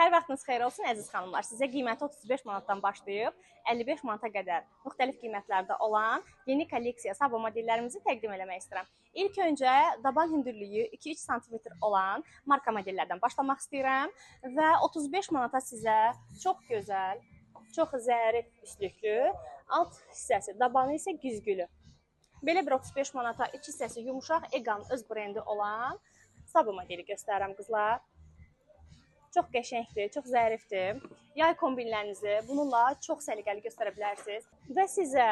Hər vaxtınız xeyir olsun əziz xanımlar. Sizə qiyməti 35 manatdan başlayıb 55 manata qədər müxtəlif qiymətlərdə olan yeni kolleksiya Sabo modellərimizi təqdim eləmək istəyirəm. İlk öncə daban hündürlüyü 2-3 sm olan marka modellərdən başlamaq istəyirəm və 35 manata sizə çox gözəl, çox zərif üstlüklü, alt hissəsi, dabanı isə güzgülü. Belə bir 35 manata iç hissəsi yumuşaq Eganın öz brendi olan Sabo modeli göstərirəm qızlar. Çox qəşəngdir, çox zərifdir. Yay kombinlərinizi bununla çox səliqəli göstərə bilərsiniz. Və sizə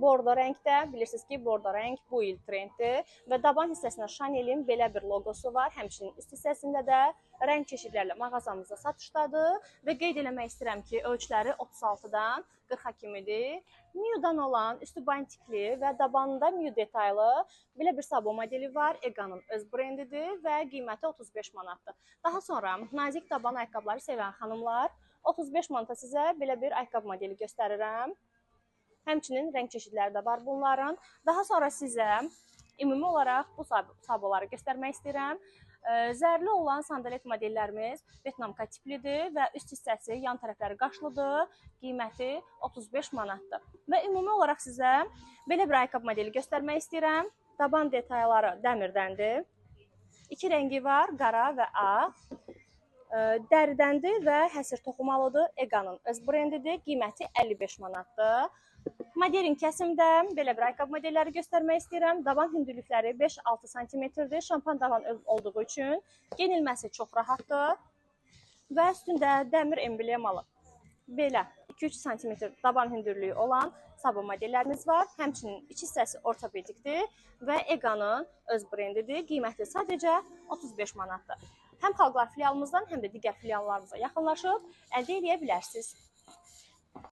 bordo rəngdə, bilirsiniz ki, bordo rəng bu il trenddir və daban hissəsində Chanel'in belə bir loqosu var. Həmçinin üst hissəsində də rəng çeşidlərlə mağazamızda satışdadır və qeyd eləmək istəyirəm ki, ölçüləri 36-dan 40-a kimidir. Miu'dan olan üstü bantikli və dabanında Miu detaylı belə bir Sabo modeli var. Eganın öz brendidir və qiyməti 35 manatdır. Daha sonra nazik daban ayaqqabıları sevən xanımlar 35 manata sizə belə bir ayaqqabı modeli göstərirəm. Həmçinin rəng çeşidləri də var bunların. Daha sonra sizə ümumi olaraq bu Saboları göstərmək istəyirəm. Zərli olan sandalet modellərimiz Vietnamka tiplidir və üst hissəsi, yan tərəfləri qaşlıdır. Qiyməti 35 manatdır. Və ümumi olaraq sizə belə bir ayaqqabı modeli göstərmək istəyirəm. Daban detayları dəmirdəndir. İki rəngi var, qara və ağ. Dəridəndir və həsir toxumalıdır. Eganın öz brendidir. Qiyməti 55 manatdır. Modelin kəsimdə belə bir ayaqqabı modelləri göstərmək istəyirəm. Daban hündürlükləri 5-6 cm-dir. Şampan daban olduğu üçün yenilməsi çox rahatdır. Və üstündə dəmir emblemalı belə 2-3 cm daban hündürlüyü olan Sabo modellərimiz var. Həmçinin iç hissəsi ortopedikdir və Eganın öz brendidir. Qiyməti sadəcə 35 manatdır. Həm Xalqlar filialımızdan, həm də digər filiallarımıza yaxınlaşıb əldə edə bilərsiniz.